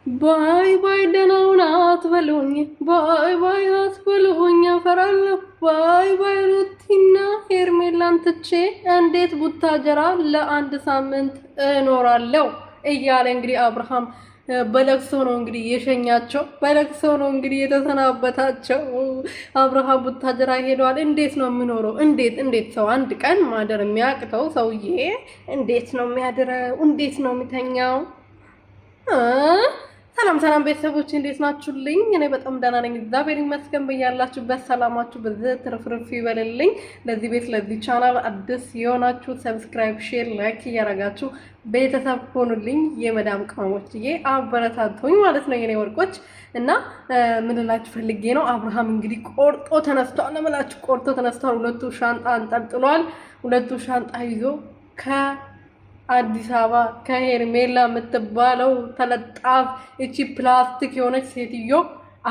ባይ ባይ ደህና አትበሉኝ፣ ባይ ባይ አትበሉኝ አፈራለሁ። ባይ ባይ ሩቲና ሄርሜላን ትቼ እንዴት ቡታጀራ ለአንድ ሳምንት እኖራለሁ እያለ እንግዲህ አብርሃም በለቅሶ ነው እንግዲህ የሸኛቸው፣ በለቅሶ ነው እንግዲህ የተሰናበታቸው። አብርሃም ቡታጀራ ሄደዋል። እንዴት ነው የሚኖረው? እንዴት ሰው አንድ ቀን ማደር የሚያቅተው ሰውዬ እንዴት ነው የሚያድረው? እንዴት ነው የሚተኛው? ሰላም ቤተሰቦች እንዴት ናችሁልኝ? እኔ በጣም ደህና ነኝ፣ እግዚአብሔር ይመስገን። በያላችሁበት ሰላማችሁ በዚህ ትርፍርፍ ይበልልኝ። ለዚህ ቤት ለዚህ ቻናል አዲስ የሆናችሁ ሰብስክራይብ፣ ሼር፣ ላይክ እያረጋችሁ ቤተሰብ ሆኑልኝ። የመዳም ቅመሞችዬ አበረታቱኝ ማለት ነው የኔ ወርቆች። እና ምን ልላችሁ ፈልጌ ነው፣ አብርሃም እንግዲህ ቆርጦ ተነስቷል። ለምላችሁ ቆርጦ ተነስቷል። ሁለቱ ሻንጣ አንጠልጥሏል። ሁለቱ ሻንጣ ይዞ አዲስ አበባ ከሄርሜላ የምትባለው ተለጣፍ እቺ ፕላስቲክ የሆነች ሴትዮ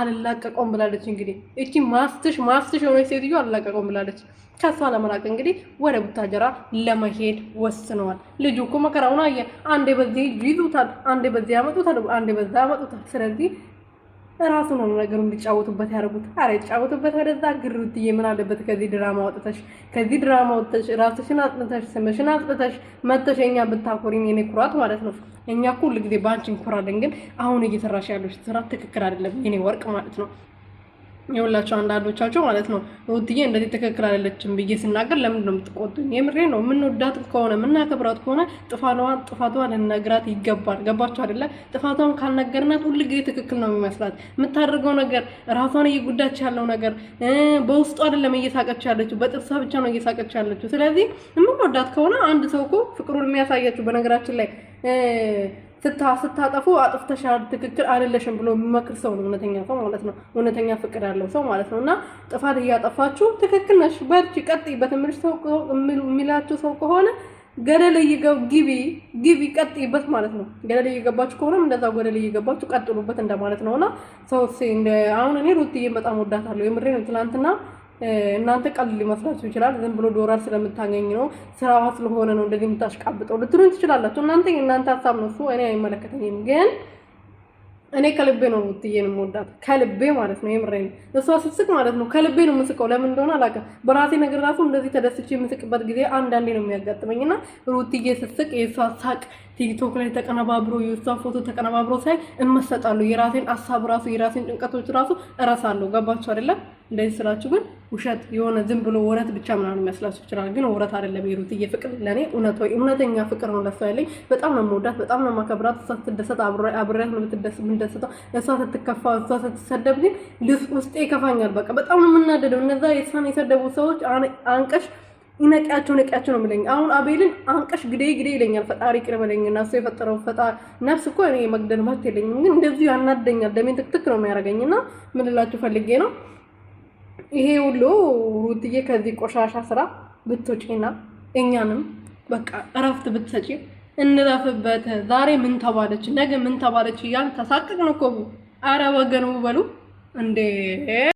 አልላቀቀውም ብላለች። እንግዲህ እቺ ማስትሽ የሆነች ሴትዮ አልላቀቀውም ብላለች። ከሷ ለመራቅ እንግዲህ ወደ ቡታጀራ ለመሄድ ወስነዋል። ልጁ እኮ መከራውን አየ። አንዴ በዚህ ይዙታል፣ አንዴ በዚህ ያመጡታል፣ አንዴ በዛ ያመጡታል። ስለዚህ ራሱ ነው ነገሩን እንዲጫወቱበት ያደርጉት። አረ ይጫወቱበት ወደዛ። ግሩትዬ ምን አለበት ከዚህ ድራማ ወጥተሽ ራስሽን አጥንተሽ ስምሽን አጥንተሽ መተሽ እኛ ብታኮሪኝ የኔ ኩራት ማለት ነው። እኛ እኮ ሁሉ ጊዜ ባንቺ እንኮራለን፣ ግን አሁን እየሰራሽ ያለሽ ስራ ትክክል አይደለም የኔ ወርቅ ማለት ነው። የሁላችሁ አንዳንዶቻችሁ ማለት ነው ውድዬ እንደዚህ ትክክል አይደለችም ብዬ ስናገር ለምን ነው የምትቆጡኝ? የምሬ ነው። የምንወዳት ከሆነ የምናከብራት ከሆነ ጥፋቷን ልንነግራት ይገባል። ገባችሁ አይደለ? ጥፋቷን ካልነገርናት ሁሉ ጊዜ ትክክል ነው የሚመስላት። የምታደርገው ነገር ራሷን እየጎዳች ያለው ነገር በውስጡ አይደለም እየሳቀች ያለችው፣ በጥርሷ ብቻ ነው እየሳቀች ያለችው። ስለዚህ የምንወዳት ከሆነ አንድ ሰው እኮ ፍቅሩን የሚያሳያችሁ በነገራችን ላይ ስታጠፉ አጥፍተሻል ትክክል አይደለሽም ብሎ የሚመክር ሰው ነው እውነተኛ ሰው ማለት ነው። እውነተኛ ፍቅር ያለው ሰው ማለት ነው። እና ጥፋት እያጠፋችሁ ትክክል ነሽ በርቺ ቀጥይ በትምህርት ሰው የሚላችሁ ሰው ከሆነ ገደል ግቢ ቀጥይበት ማለት ነው። ገደል እየገባችሁ ከሆነም እንደዛው ገደል እየገባችሁ ቀጥሉበት እንደማለት ነውና ሰው አሁን እኔ ሩትዬን በጣም ወዳታለሁ። የምሬ ነው። ትናንትና እናንተ ቀልል ሊመስላችሁ ይችላል። ዝም ብሎ ዶላር ስለምታገኝ ነው ስራዋ ስለሆነ ነው እንደዚህ የምታሽቃብጠው ልትሉኝ ትችላላችሁ። እናንተ ሀሳብ ነው እሱ፣ እኔ አይመለከተኝም። ግን እኔ ከልቤ ነው ሩትዬን የምወዳት ከልቤ ማለት ነው። የምሬ ነው። እሷ ስትስቅ ማለት ነው ከልቤ ነው የምስቀው። ለምን እንደሆነ አላውቅም። በራሴ ነገር ራሱ እንደዚህ ተደስቼ የምስቅበት ጊዜ አንዳንዴ ነው የሚያጋጥመኝና ሩትዬ ስትስቅ የእሷ ሳቅ ቲክቶክ ላይ ተቀነባብሮ የእሷ ፎቶ ተቀነባብሮ ሳይ እመሰጣለሁ። የራሴን ሀሳብ ራሱ የራሴን ጭንቀቶች ራሱ እረሳለሁ። ገባችሁ አይደለ? እንደዚህ ስላችሁ ግን ውሸት የሆነ ዝም ብሎ ወረት ብቻ ምናምን የሚመስላችሁ ይችላል። ግን ወረት አይደለም። የሩትዬ ፍቅር ለኔ እውነተኛ ፍቅር ነው። ለሷ ያለኝ በጣም ነው የምወዳት፣ በጣም ነው የማከብራት። እሷ ስትደሰት አብሬያት ነው የምንደሰተው። እሷ ስትከፋ፣ እሷ ስትሰደብ ግን ውስጤ ይከፋኛል። በቃ በጣም ነው የምናደደው። እነዛ የእሷን የሰደቡ ሰዎች አንቀሽ ነቂያቸው ነው የሚለኝ። አሁን አቤልን አንቀሽ ግዴ ይለኛል። ፈጣሪ ይቅር በለኝ እና እሱ የፈጠረው ፈጣሪ ነፍስ እኮ እኔ መግደል መብት የለኝም። ግን እንደዚሁ ያናደኛል። ደሜን ትክትክ ነው የሚያደርገኝና ምን ልላችሁ ፈልጌ ነው ይሄ ሁሉ ሩትዬ ከዚህ ቆሻሻ ስራ ብትወጪና እኛንም በቃ እረፍት ብትሰጪ እንረፍበት። ዛሬ ምን ተባለች ነገ ምን ተባለች እያልን ተሳቀቅን እኮ። አረ ወገኑ በሉ እንዴ!